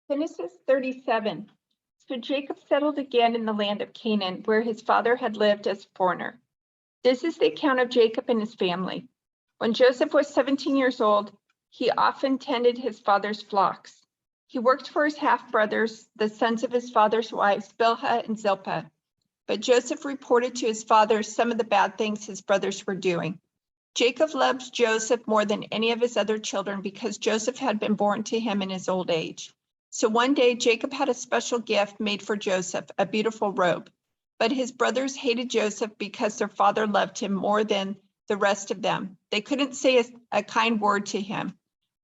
Genesis 37. So Jacob settled again in the land of Canaan, where his father had lived as a foreigner. This is the account of Jacob and his family. When Joseph was 17 years old, he often tended his father's flocks. He worked for his half-brothers, the sons of his father's wives, Bilhah and Zilpah. But Joseph reported to his father some of the bad things his brothers were doing. Jacob loved Joseph more than any of his other children because Joseph had been born to him in his old age. So one day, Jacob had a special gift made for Joseph, a beautiful robe. But his brothers hated Joseph because their father loved him more than the rest of them. They couldn't say a kind word to him.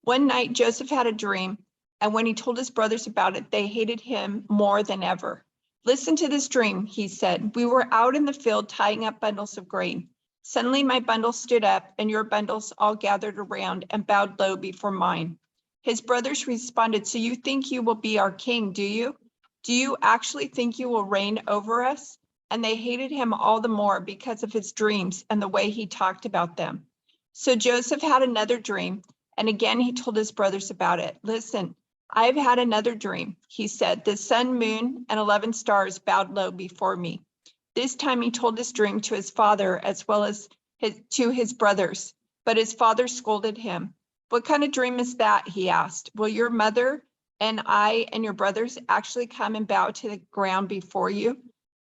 One night, Joseph had a dream, and when he told his brothers about it, they hated him more than ever. Listen to this dream, he said. We were out in the field tying up bundles of grain. Suddenly my bundle stood up, and your bundles all gathered around and bowed low before mine. His brothers responded, so you think you will be our king, do you? Do you actually think you will reign over us? And they hated him all the more because of his dreams and the way he talked about them. So Joseph had another dream, and again he told his brothers about it. Listen, I've had another dream, he said. The sun, moon, and 11 stars bowed low before me. This time he told his dream to his father as well as to his brothers, but his father scolded him. What kind of dream is that? He asked. Will your mother and I and your brothers actually come and bow to the ground before you?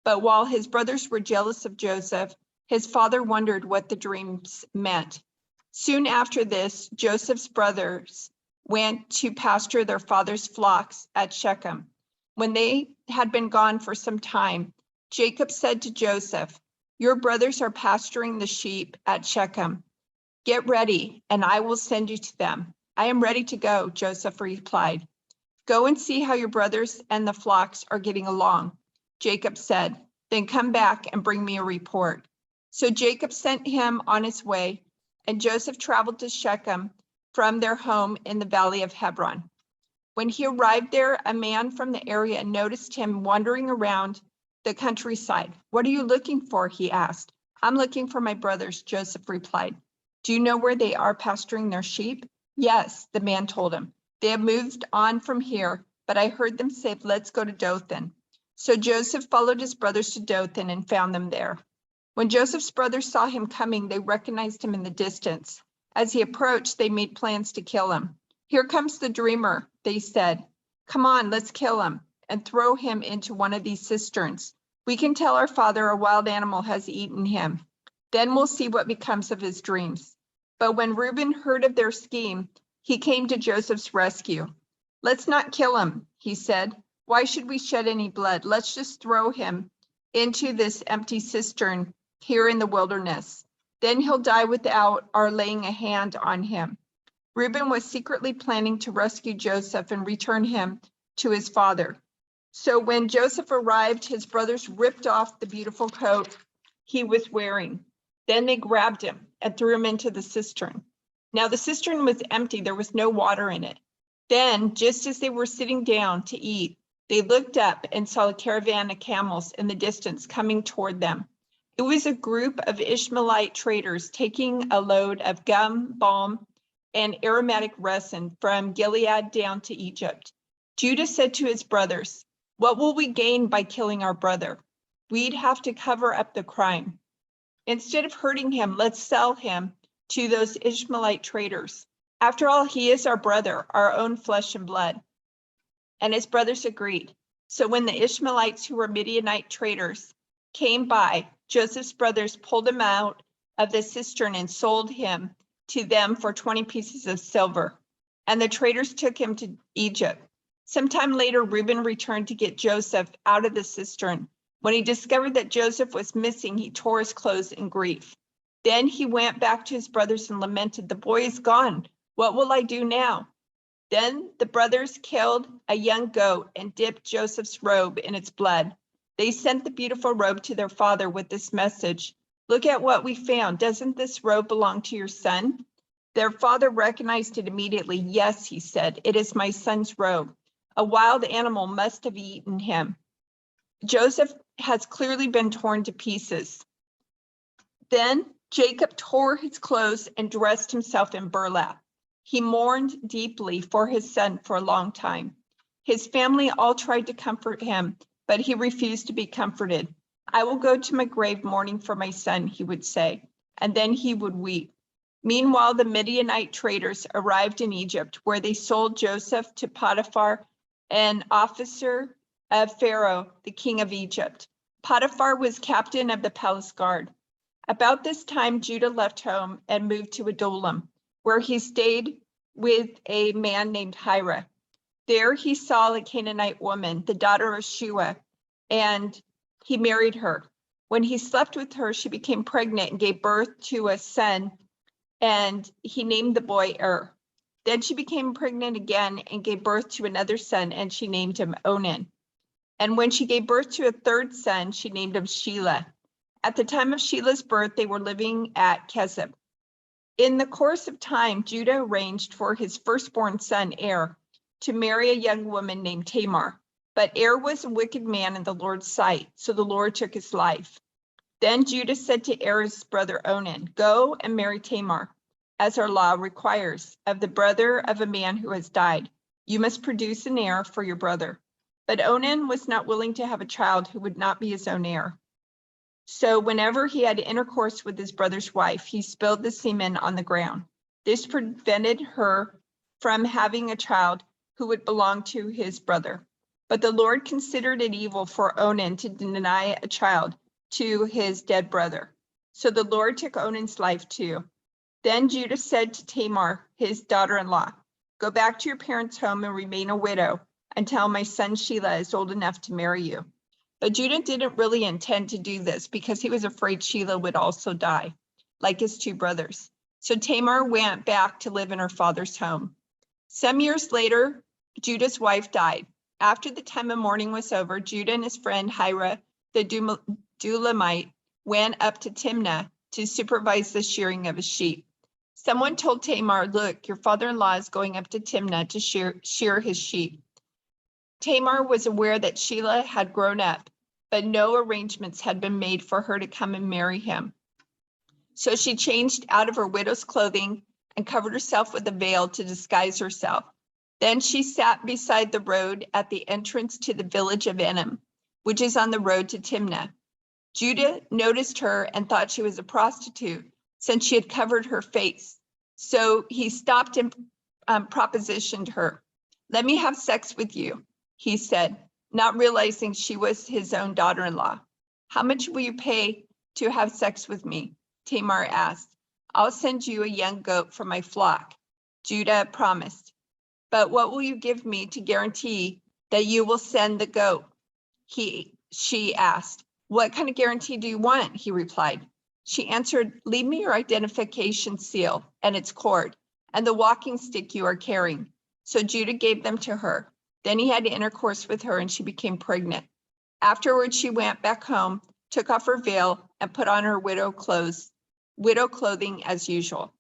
But while his brothers were jealous of Joseph, his father wondered what the dreams meant. Soon after this, Joseph's brothers went to pasture their father's flocks at Shechem. When they had been gone for some time, Jacob said to Joseph, your brothers are pasturing the sheep at Shechem. Get ready, and I will send you to them. I am ready to go, Joseph replied. Go and see how your brothers and the flocks are getting along, Jacob said. Then come back and bring me a report. So Jacob sent him on his way, and Joseph traveled to Shechem from their home in the valley of Hebron. When he arrived there, a man from the area noticed him wandering around the countryside. What are you looking for? He asked. I'm looking for my brothers, Joseph replied. Do you know where they are pasturing their sheep? Yes, the man told him. They have moved on from here, but I heard them say, let's go to Dothan. So Joseph followed his brothers to Dothan and found them there. When Joseph's brothers saw him coming, they recognized him in the distance. As he approached, they made plans to kill him. Here comes the dreamer, they said. Come on, let's kill him and throw him into one of these cisterns. We can tell our father a wild animal has eaten him. Then we'll see what becomes of his dreams. But when Reuben heard of their scheme, he came to Joseph's rescue. Let's not kill him, he said. Why should we shed any blood? Let's just throw him into this empty cistern here in the wilderness. Then he'll die without our laying a hand on him. Reuben was secretly planning to rescue Joseph and return him to his father. So when Joseph arrived, his brothers ripped off the beautiful coat he was wearing. Then they grabbed him and threw him into the cistern. Now the cistern was empty, there was no water in it. Then, just as they were sitting down to eat, they looked up and saw a caravan of camels in the distance coming toward them. It was a group of Ishmaelite traders taking a load of gum, balm, and aromatic resin from Gilead down to Egypt. Judah said to his brothers, what will we gain by killing our brother? We'd have to cover up the crime. Instead of hurting him, let's sell him to those Ishmaelite traders. After all, he is our brother, our own flesh and blood. And his brothers agreed. So when the Ishmaelites, who were Midianite traders, came by, Joseph's brothers pulled him out of the cistern and sold him to them for 20 pieces of silver. And the traders took him to Egypt. Sometime later, Reuben returned to get Joseph out of the cistern. When he discovered that Joseph was missing, he tore his clothes in grief. Then he went back to his brothers and lamented, the boy is gone. What will I do now? Then the brothers killed a young goat and dipped Joseph's robe in its blood. They sent the beautiful robe to their father with this message. Look at what we found. Doesn't this robe belong to your son? Their father recognized it immediately. Yes, he said, it is my son's robe. A wild animal must have eaten him. Joseph has clearly been torn to pieces. Then Jacob tore his clothes and dressed himself in burlap. He mourned deeply for his son for a long time. His family all tried to comfort him, but he refused to be comforted. I will go to my grave mourning for my son, he would say, and then he would weep. Meanwhile, the Midianite traders arrived in Egypt, where they sold Joseph to Potiphar, an officer of Pharaoh, the king of Egypt. Potiphar was captain of the palace guard. About this time, Judah left home and moved to Adullam, where he stayed with a man named Hira. There he saw a Canaanite woman, the daughter of Shua, and he married her. When he slept with her, she became pregnant and gave birth to a son, and he named the boy Then she became pregnant again and gave birth to another son, and she named him Onan. And when she gave birth to a third son, she named him Shelah. At the time of Shelah's birth, they were living at Kezib. In the course of time, Judah arranged for his firstborn son, to marry a young woman named Tamar. But was a wicked man in the Lord's sight, so the Lord took his life. Then Judah said to his brother Onan, "Go and marry Tamar, as our law requires, of the brother of a man who has died. You must produce an heir for your brother." But Onan was not willing to have a child who would not be his own heir. So whenever he had intercourse with his brother's wife, he spilled the semen on the ground. This prevented her from having a child who would belong to his brother. But the Lord considered it evil for Onan to deny a child to his dead brother. So the Lord took Onan's life too. Then Judah said to Tamar, his daughter-in-law, "Go back to your parents' home and remain a widow until my son Shelah is old enough to marry you." But Judah didn't really intend to do this because he was afraid Shelah would also die, like his two brothers. So Tamar went back to live in her father's home. Some years later, Judah's wife died. After the time of mourning was over, Judah and his friend Hira, the Dulamite, went up to Timnah to supervise the shearing of his sheep. Someone told Tamar, "Look, your father-in-law is going up to Timnah to shear his sheep." Tamar was aware that Shelah had grown up, but no arrangements had been made for her to come and marry him. So she changed out of her widow's clothing and covered herself with a veil to disguise herself. Then she sat beside the road at the entrance to the village of Enim, which is on the road to Timnah. Judah noticed her and thought she was a prostitute since she had covered her face. So he stopped and propositioned her. "Let me have sex with you," he said, not realizing she was his own daughter-in-law. "How much will you pay to have sex with me?" Tamar asked. "I'll send you a young goat from my flock," Judah promised. "But what will you give me to guarantee that you will send the goat?" She asked. "What kind of guarantee do you want?" he replied. She answered, "Leave me your identification seal and its cord, and the walking stick you are carrying." So Judah gave them to her. Then he had intercourse with her, and she became pregnant. Afterwards, she went back home, took off her veil, and put on her widow clothing as usual.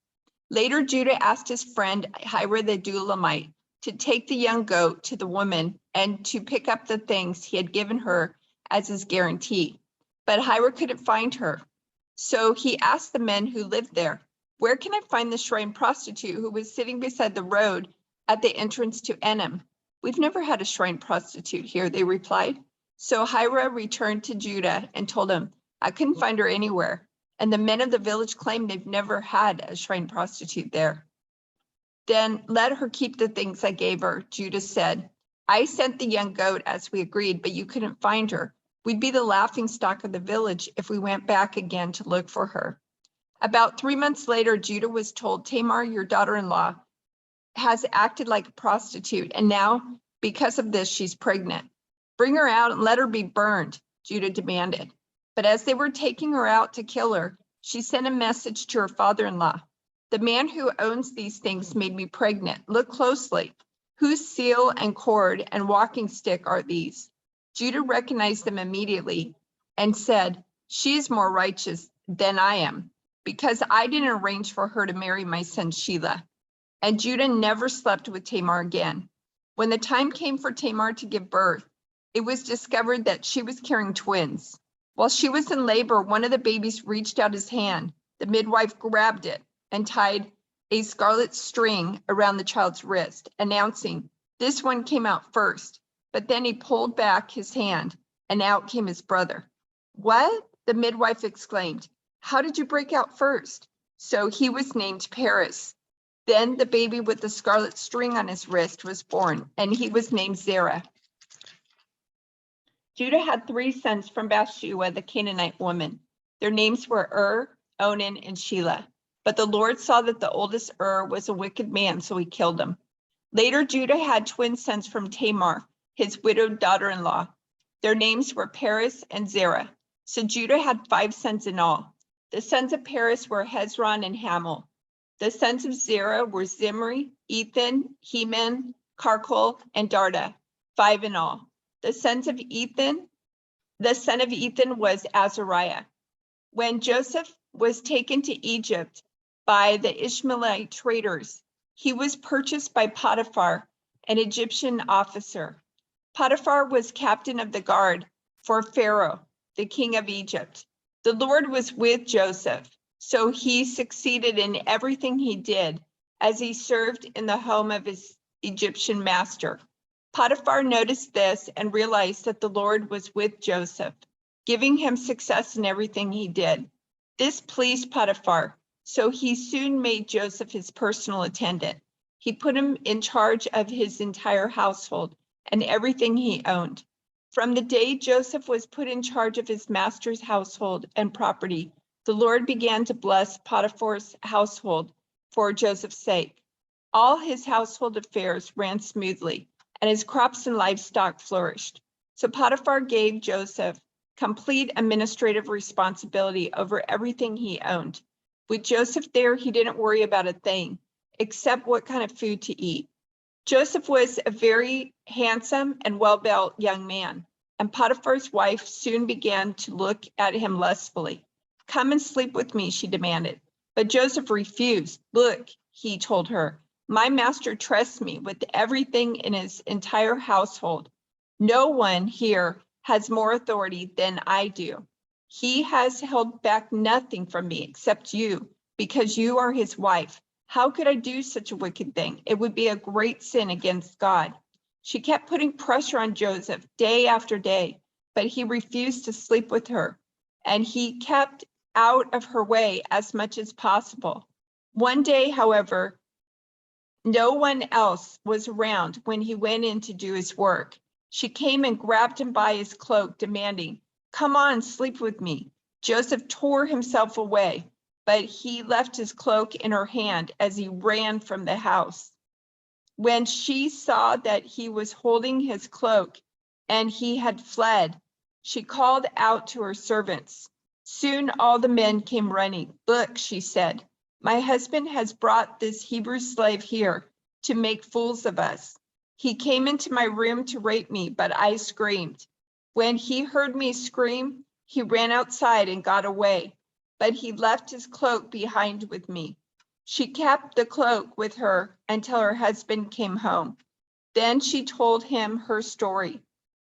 Later, Judah asked his friend Hira the Dulamite to take the young goat to the woman and to pick up the things he had given her as his guarantee. But Hira couldn't find her. So he asked the men who lived there, "Where can I find the shrine prostitute who was sitting beside the road at the entrance to Enim?" "We've never had a shrine prostitute here," they replied. So Hira returned to Judah and told him, "I couldn't find her anywhere. And the men of the village claim they've never had a shrine prostitute there." "Then let her keep the things I gave her," Judah said. "I sent the young goat as we agreed, but you couldn't find her. We'd be the laughingstock of the village if we went back again to look for her." About 3 months later, Judah was told, "Tamar, your daughter-in-law, has acted like a prostitute, and now, because of this, she's pregnant. Bring her out and let her be burned," Judah demanded. But as they were taking her out to kill her, she sent a message to her father-in-law. "The man who owns these things made me pregnant. Look closely. Whose seal and cord and walking stick are these?" Judah recognized them immediately and said, "She is more righteous than I am, because I didn't arrange for her to marry my son Shelah." And Judah never slept with Tamar again. When the time came for Tamar to give birth, it was discovered that she was carrying twins. While she was in labor, one of the babies reached out his hand. The midwife grabbed it and tied a scarlet string around the child's wrist, announcing, This one came out first, but then he pulled back his hand, and out came his brother. What? The midwife exclaimed. How did you break out first? So he was named Paris. Then the baby with the scarlet string on his wrist was born, and he was named Zerah. Judah had 3 sons from Bathsheba, the Canaanite woman. Their names were Onan, and Shelah. But the Lord saw that the oldest was a wicked man, so he killed him. Later, Judah had twin sons from Tamar, his widowed daughter-in-law. Their names were Paris and Zerah. So Judah had 5 sons in all. The sons of Paris were Hezron and Hamul. The sons of Zerah were Zimri, Ethan, Heman, Karkol, and Darda, 5 in all. The son of Ethan was Azariah. When Joseph was taken to Egypt by the Ishmaelite traders, he was purchased by Potiphar, an Egyptian officer. Potiphar was captain of the guard for Pharaoh, the king of Egypt. The Lord was with Joseph, so he succeeded in everything he did as he served in the home of his Egyptian master. Potiphar noticed this and realized that the Lord was with Joseph, giving him success in everything he did. This pleased Potiphar, so he soon made Joseph his personal attendant. He put him in charge of his entire household and everything he owned. From the day Joseph was put in charge of his master's household and property, the Lord began to bless Potiphar's household for Joseph's sake. All his household affairs ran smoothly, and his crops and livestock flourished. So Potiphar gave Joseph complete administrative responsibility over everything he owned. With Joseph there, he didn't worry about a thing, except what kind of food to eat. Joseph was a very handsome and well-built young man, and Potiphar's wife soon began to look at him lustfully. Come and sleep with me, she demanded. But Joseph refused. Look, he told her, my master trusts me with everything in his entire household. No one here has more authority than I do. He has held back nothing from me except you, because you are his wife. How could I do such a wicked thing? It would be a great sin against God. She kept putting pressure on Joseph day after day, but he refused to sleep with her, and he kept out of her way as much as possible. One day, however, no one else was around when he went in to do his work. She came and grabbed him by his cloak, demanding, come on, sleep with me. Joseph tore himself away, but he left his cloak in her hand as he ran from the house. When she saw that he was holding his cloak and he had fled, she called out to her servants. Soon all the men came running. Look, she said, my husband has brought this Hebrew slave here to make fools of us. He came into my room to rape me, but I screamed. When he heard me scream, he ran outside and got away, but he left his cloak behind with me. She kept the cloak with her until her husband came home. Then she told him her story.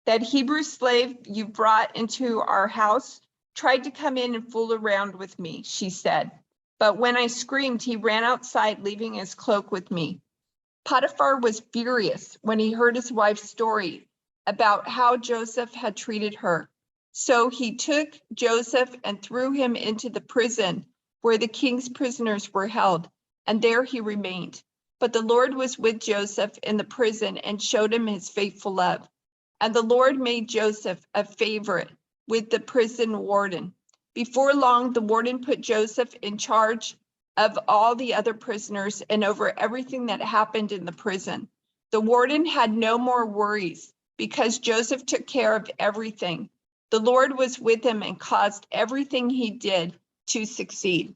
That Hebrew slave you brought into our house tried to come in and fool around with me, she said. But when I screamed, he ran outside, leaving his cloak with me. Potiphar was furious when he heard his wife's story about how Joseph had treated her. So he took Joseph and threw him into the prison where the king's prisoners were held, and there he remained. But the Lord was with Joseph in the prison and showed him his faithful love. And the Lord made Joseph a favorite with the prison warden. Before long, the warden put Joseph in charge of all the other prisoners and over everything that happened in the prison. The warden had no more worries because Joseph took care of everything. The Lord was with him and caused everything he did to succeed.